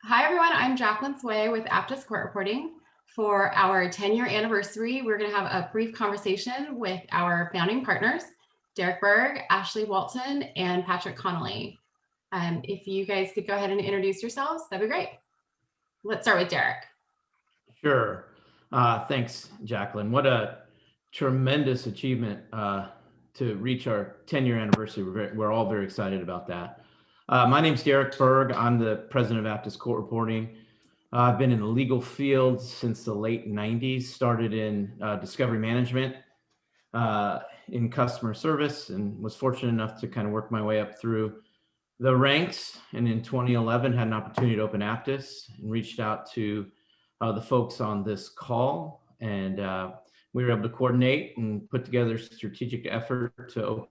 Hi, everyone. I'm Jacqueline Sway with Aptus Court Reporting. For our 10-year anniversary, we're going to have a brief conversation with our founding partners, Derek Berg, Ashley Walton, and Patrick Conolly. If you guys could go ahead and introduce yourselves, that'd be great. Let's start with Derek. Sure. Thanks, Jacqueline. What a tremendous achievement to reach our 10-year anniversary. We're all very excited about that. My name's Derek Berg. I'm the president of Aptus Court Reporting. I've been in the legal field since the late 90s, started in discovery management, in customer service, and was fortunate enough to kind of work my way up through the ranks. And in 2011, had an opportunity to open Aptus and reached out to the folks on this call. And we were able to coordinate and put together a strategic effort to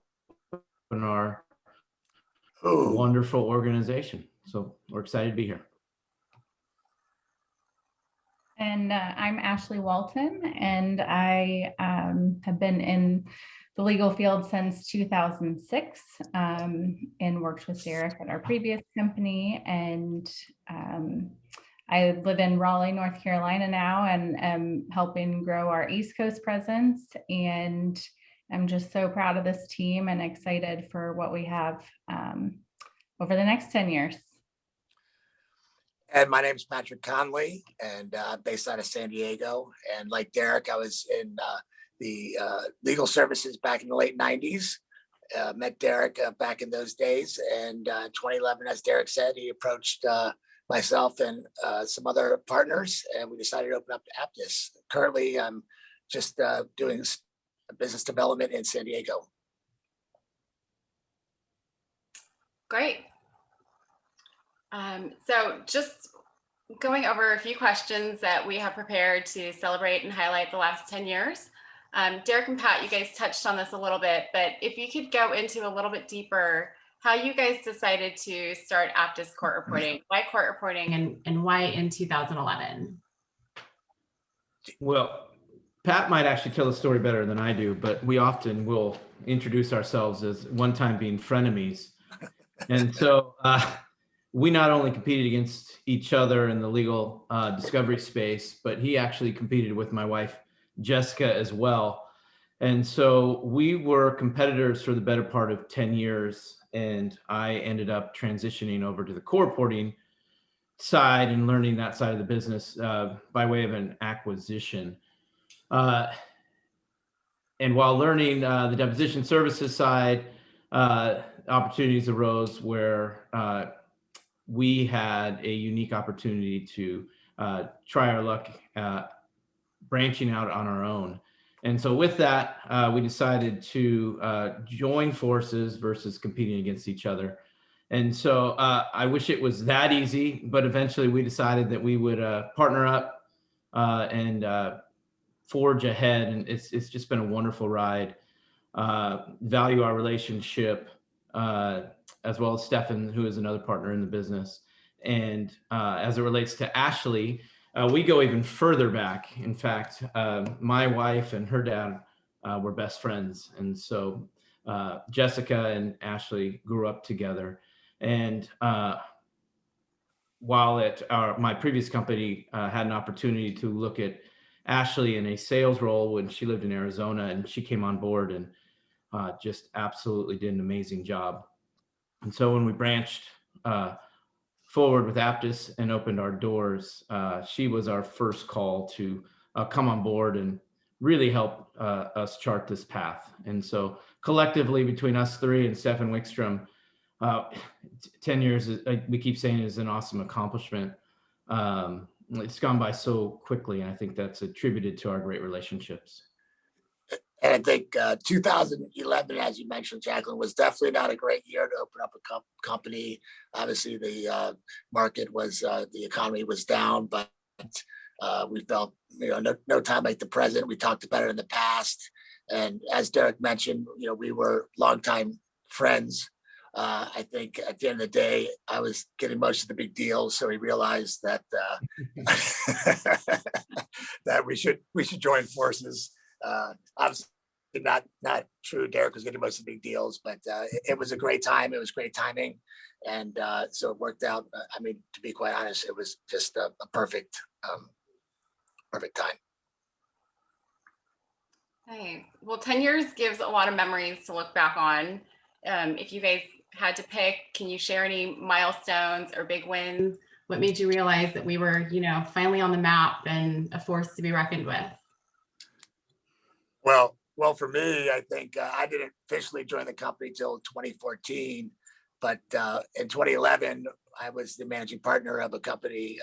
open our wonderful organization. So we're excited to be here. And I'm Ashley Walton, and I have been in the legal field since 2006 and worked with Derek at our previous company. And I live in Raleigh, North Carolina now, and am helping grow our East Coast presence. And I'm just so proud of this team and excited for what we have over the next 10 years. And my name is Patrick Conley, and based out of San Diego. And like Derek, I was in the legal services back in the late 90s. Met Derek back in those days. And 2011, as Derek said, he approached myself and some other partners, and we decided to open up Aptus. Currently, I'm just doing business development in San Diego. Great. So just going over a few questions that we have prepared to celebrate and highlight the last 10 years. Derek and Pat, you guys touched on this a little bit, but if you could go into a little bit deeper, how you guys decided to start Aptus Court Reporting, why court reporting, and why in 2011? Well, Pat might actually tell the story better than I do, but we often will introduce ourselves as one time being frenemies. And so we not only competed against each other in the legal discovery space, but he actually competed with my wife, Jessica, as well. And so we were competitors for the better part of 10 years. And I ended up transitioning over to the court reporting side and learning that side of the business by way of an acquisition. And while learning the deposition services side, opportunities arose where we had a unique opportunity to try our luck branching out on our own. And so with that, we decided to join forces versus competing against each other. And so I wish it was that easy, but eventually we decided that we would partner up and forge ahead. And it's just been a wonderful ride. Value our relationship, as well as Stefan, who is another partner in the business. And as it relates to Ashley, we go even further back. In fact, my wife and her dad were best friends. And so Jessica and Ashley grew up together. And while at my previous company, had an opportunity to look at Ashley in a sales role when she lived in Arizona, and she came on board and just absolutely did an amazing job. And so when we branched forward with Aptus and opened our doors, she was our first call to come on board and really help us chart this path. And so collectively between us three and Stefan Wickstrom, 10 years, we keep saying, is an awesome accomplishment. It's gone by so quickly, and I think that's attributed to our great relationships. And I think 2011, as you mentioned, Jacqueline, was definitely not a great year to open up a company. Obviously, the market was, the economy was down, but we felt, no time like the present. We talked about it in the past. And as Derek mentioned, we were longtime friends. I think at the end of the day, I was getting most of the big deals, so we realized that that we should join forces. Obviously, not true. Derek was getting most of the big deals, but it was a great time. It was great timing. And so it worked out. I mean, to be quite honest, it was just a perfect time. Nice. Well, 10 years gives a lot of memories to look back on. If you guys had to pick, can you share any milestones or big wins? What made you realize that we were, finally on the map and a force to be reckoned with? Well, for me, I think I didn't officially join the company till 2014, but in 2011, I was the managing partner of a company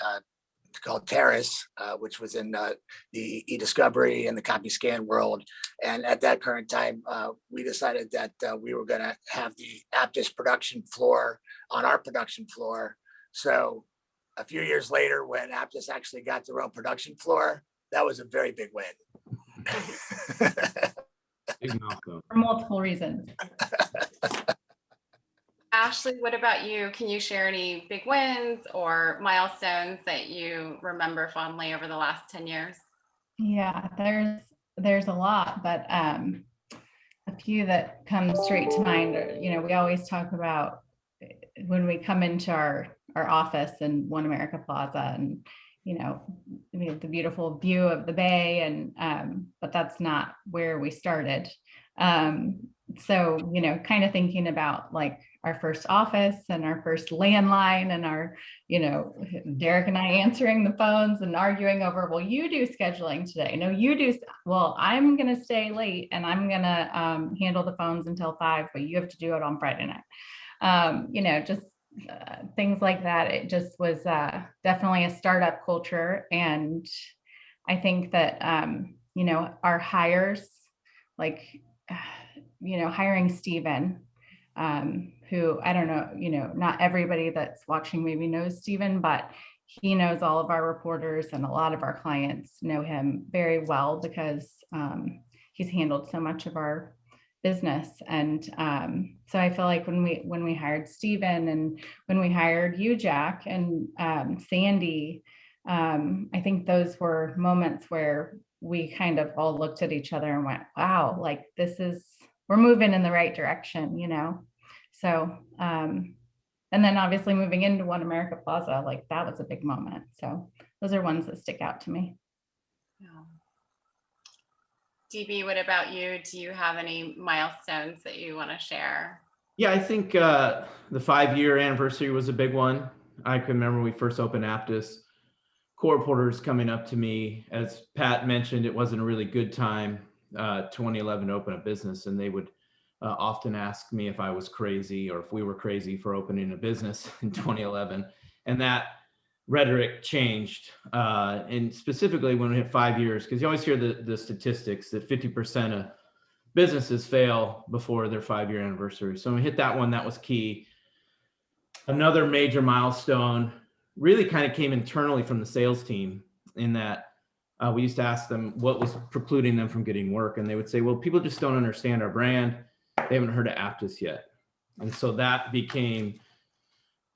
called Terrace, which was in the e-discovery and the copy scan world. And at that current time, we decided that we were going to have the Aptus production floor on our production floor. So a few years later, when Aptus actually got their own production floor, that was a very big win. Big milestone. For multiple reasons. Ashley, what about you? Can you share any big wins or milestones that you remember fondly over the last 10 years? Yeah, there's a lot, but a few that come straight to mind are, we always talk about when we come into our office in One America Plaza, and we have the beautiful view of the bay, and but that's not where we started. So, kind of thinking about like our first office and our first landline and our, Derek and I answering the phones and arguing over, well, you do scheduling today. No, you do. Well, I'm going to stay late and I'm going to handle the phones until 5, but you have to do it on Friday night. Just things like that. It just was definitely a startup culture. And I think that, our hires, like, hiring Stephen, who I don't know, not everybody that's watching maybe knows Stephen, but he knows all of our reporters and a lot of our clients know him very well because he's handled so much of our business. And so I feel like when we hired Stephen and when we hired you, Jack, and Sandy, I think those were moments where we kind of all looked at each other and went, wow, like we're moving in the right direction, So, and then obviously moving into One America Plaza, like that was a big moment. So those are ones that stick out to me. DB, what about you? Do you have any milestones that you want to share? Yeah, I think the 5-year anniversary was a big one. I can remember when we first opened Aptus, court reporters coming up to me. As Pat mentioned, it wasn't a really good time, 2011, to open a business, and they would often ask me if I was crazy or if we were crazy for opening a business in 2011. And that rhetoric changed, and specifically when we hit 5 years, because you always hear the statistics that 50% of businesses fail before their 5-year anniversary. So when we hit that one, that was key. Another major milestone really kind of came internally from the sales team, in that we used to ask them what was precluding them from getting work. And they would say, well, people just don't understand our brand. They haven't heard of Aptus yet. And so that became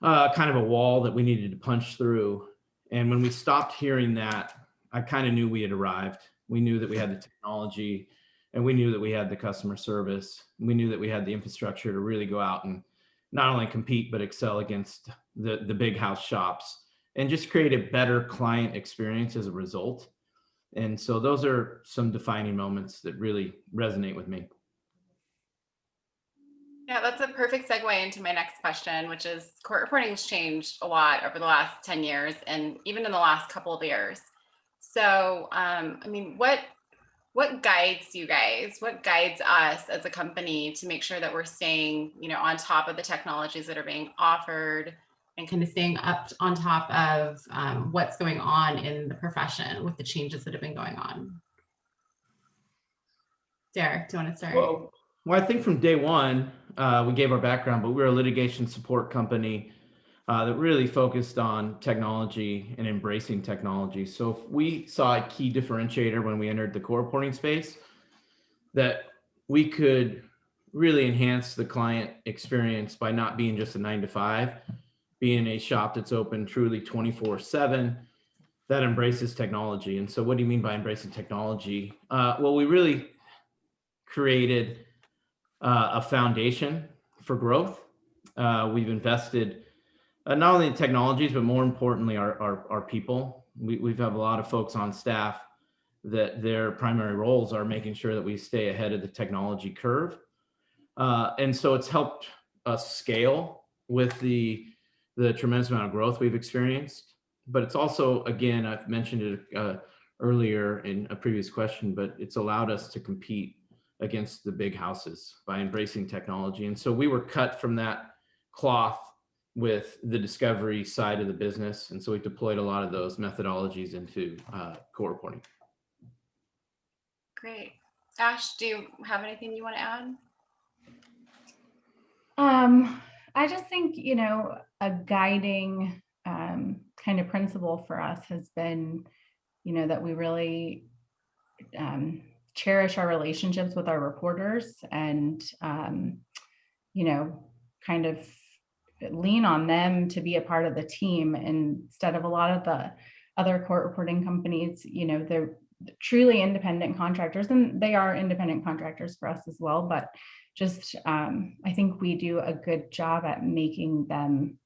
kind of a wall that we needed to punch through. And when we stopped hearing that, I kind of knew we had arrived. We knew that we had the technology, and we knew that we had the customer service. We knew that we had the infrastructure to really go out and not only compete, but excel against the big house shops and just create a better client experience as a result. And so those are some defining moments that really resonate with me. Yeah, that's a perfect segue into my next question, which is court reporting has changed a lot over the last 10 years and even in the last couple of years. So, what guides you guys? What guides us as a company to make sure that we're staying, on top of the technologies that are being offered and kind of staying up on top of what's going on in the profession with the changes that have been going on? Derek, do you want to start? Well, I think from day one, we gave our background, but we were a litigation support company that really focused on technology and embracing technology. So if we saw a key differentiator when we entered the court reporting space, that we could really enhance the client experience by not being just a 9-to-5, being a shop that's open truly 24/7, that embraces technology. And so what do you mean by embracing technology? Well, we really created a foundation for growth. We've invested not only in technologies, but more importantly, our people. We've have a lot of folks on staff that their primary roles are making sure that we stay ahead of the technology curve. And so it's helped us scale with the tremendous amount of growth we've experienced. But it's also, again, I've mentioned it earlier in a previous question, but it's allowed us to compete against the big houses by embracing technology. And so we were cut from that cloth with the discovery side of the business. And so we deployed a lot of those methodologies into court reporting. Great. Ash, do you have anything you want to add? I just think, you know, a guiding kind of principle for us has been, you know, that we really cherish our relationships with our reporters and, you know, kind of lean on them to be a part of the team instead of a lot of the other court reporting companies. You know, they're truly independent contractors, and they are independent contractors for us as well, but just I think we do a good job at making them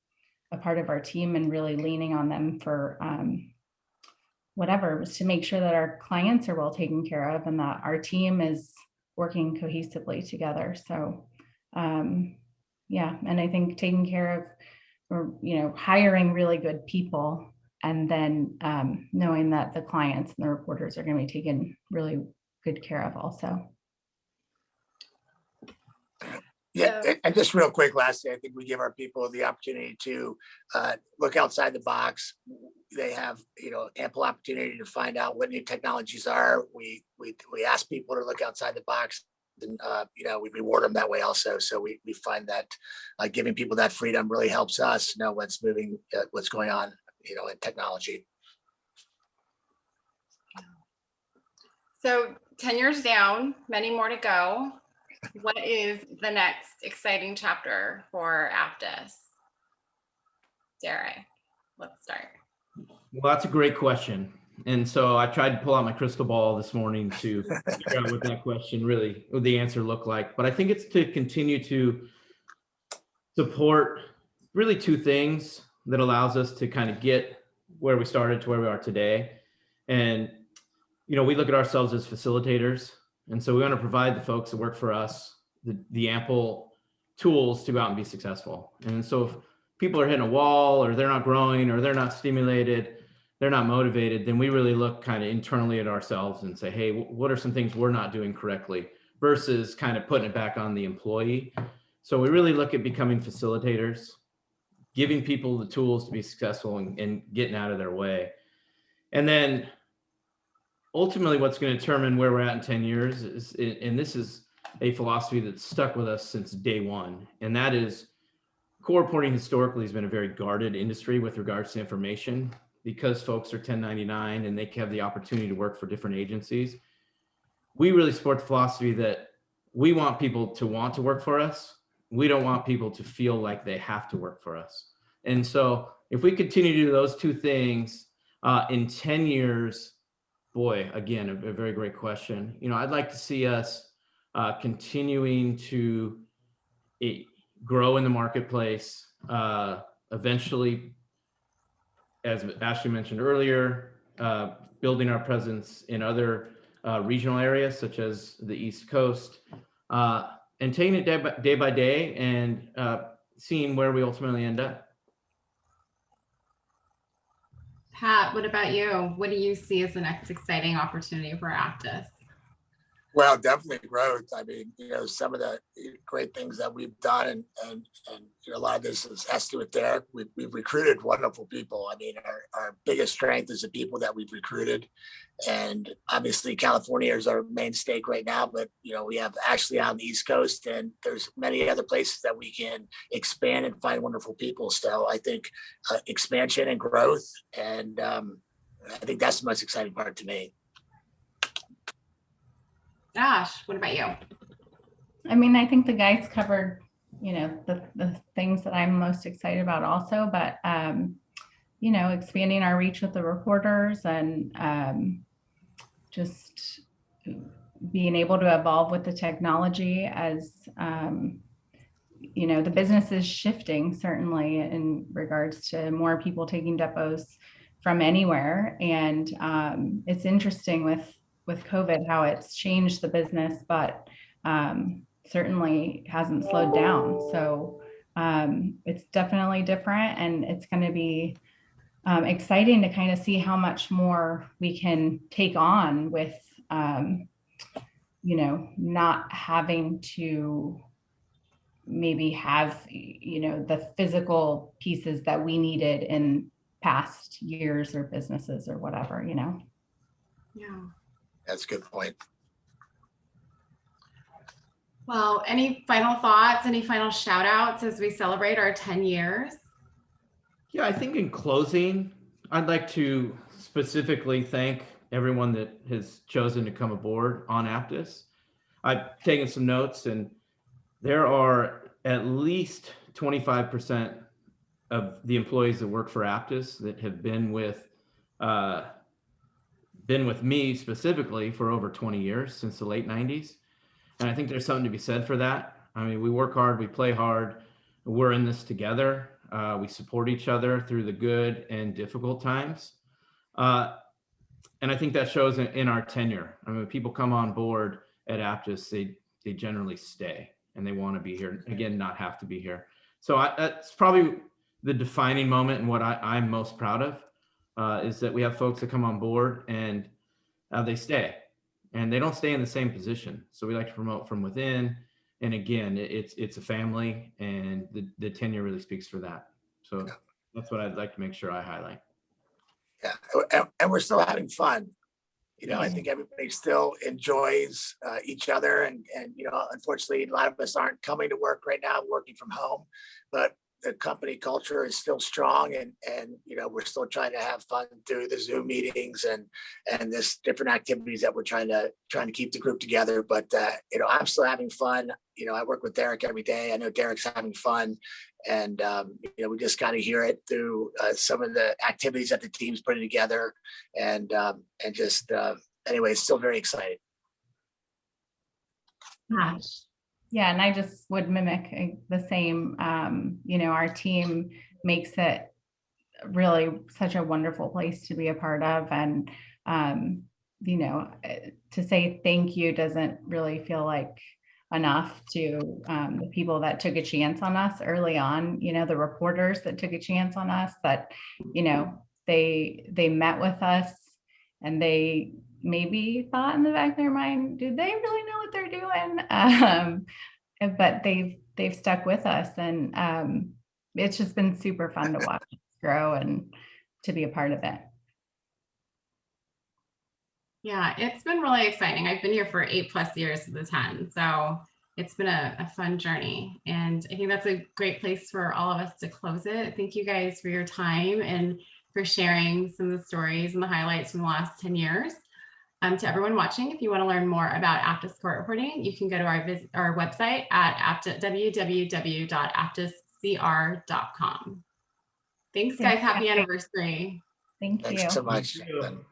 a part of our team and really leaning on them for whatever, to make sure that our clients are well taken care of and that our team is working cohesively together. So yeah, and I think taking care of, or, you know, hiring really good people, and then knowing that the clients and the reporters are going to be taken really good care of also. Yeah, and just real quick, lastly, I think we give our people the opportunity to look outside the box. They have, you know, ample opportunity to find out what new technologies are. We ask people to look outside the box, and you know, we reward them that way also. So we find that giving people that freedom really helps us know what's moving, what's going on, you know, in technology. So 10 years down, many more to go. What is the next exciting chapter for Aptus? Derek, let's start. Well, that's a great question. And so I tried to pull out my crystal ball this morning to figure out what that question really, what the answer looked like. But I think it's to continue to support really two things that allows us to kind of get where we started to where we are today. And, you know, we look at ourselves as facilitators. And so we want to provide the folks that work for us the ample tools to go out and be successful. And so if people are hitting a wall, or they're not growing, or they're not stimulated, they're not motivated, then we really look kind of internally at ourselves and say, hey, what are some things we're not doing correctly, versus kind of putting it back on the employee. So we really look at becoming facilitators, giving people the tools to be successful, and getting out of their way. And then ultimately what's going to determine where we're at in 10 years is, and this is a philosophy that's stuck with us since day one, and that is court reporting historically has been a very guarded industry with regards to information, because folks are 1099 and they have the opportunity to work for different agencies. We really support the philosophy that we want people to want to work for us. We don't want people to feel like they have to work for us. And so if we continue to do those two things in 10 years, boy, again, a very great question. You know, I'd like to see us continuing to grow in the marketplace, eventually, as Ashley mentioned earlier, building our presence in other regional areas such as the East Coast, and taking it day by day and seeing where we ultimately end up. Pat, what about you? What do you see as the next exciting opportunity for Actus? Well, definitely growth. I mean, you know, some of the great things that we've done, and you know, a lot of this has to do with Derek. We've recruited wonderful people. I mean, our biggest strength is the people that we've recruited, and obviously California is our main stake right now. But you know, we have Ashley on the East Coast, and there's many other places that we can expand and find wonderful people. So I think expansion and growth, and I think that's the most exciting part to me. Ash, what about you? I mean, I think the guys covered, you know, the things that I'm most excited about also, but, you know, expanding our reach with the reporters, and just being able to evolve with the technology as, the business is shifting certainly in regards to more people taking depots from anywhere. And it's interesting with COVID, how it's changed the business, but certainly hasn't slowed down. So it's definitely different, and it's going to be exciting to kind of see how much more we can take on with, not having to maybe have, the physical pieces that we needed in past years or businesses or whatever. Yeah. That's a good point. Well, any final thoughts, any final shout outs as we celebrate our 10 years? Yeah, I think in closing, I'd like to specifically thank everyone that has chosen to come aboard on Aptus. I've taken some notes, and there are at least 25% of the employees that work for Aptus that have been with me specifically for over 20 years, since the late 90s. And I think there's something to be said for that. I mean, we work hard, we play hard, we're in this together. We support each other through the good and difficult times. And I think that shows in our tenure. I mean, when people come on board at Aptus, they generally stay, and they want to be here. Again, not have to be here. So that's probably the defining moment, and what I'm most proud of is that we have folks that come on board and they stay, and they don't stay in the same position. So we like to promote from within. And again, it's a family, and the tenure really speaks for that. So that's what I'd like to make sure I highlight. Yeah, and we're still having fun. I think everybody still enjoys each other, and unfortunately, a lot of us aren't coming to work right now, working from home, but the company culture is still strong, and we're still trying to have fun through the Zoom meetings and this different activities that we're trying to keep the group together. But I'm still having fun. I work with Derek every day. I know Derek's having fun, and we just got to hear it through some of the activities that the team's putting together, and just anyway, it's still very exciting. Gosh. Yeah, and I just would mimic the same. Our team makes it really such a wonderful place to be a part of, and to say thank you doesn't really feel like enough to the people that took a chance on us early on. The reporters that took a chance on us, that they met with us, and they maybe thought in the back of their mind, do they really know what they're doing? But they've stuck with us, and it's just been super fun to watch us grow and to be a part of it. Yeah, it's been really exciting. I've been here for 8+ years of the 10, so it's been a fun journey, and I think that's a great place for all of us to close it. Thank you guys for your time and for sharing some of the stories and the highlights from the last 10 years. To everyone watching, if you want to learn more about Aptus Court Reporting, you can go to our website at www.aptuscr.com. Thanks, guys. Happy anniversary. Thank you. Thanks so much. Thank you.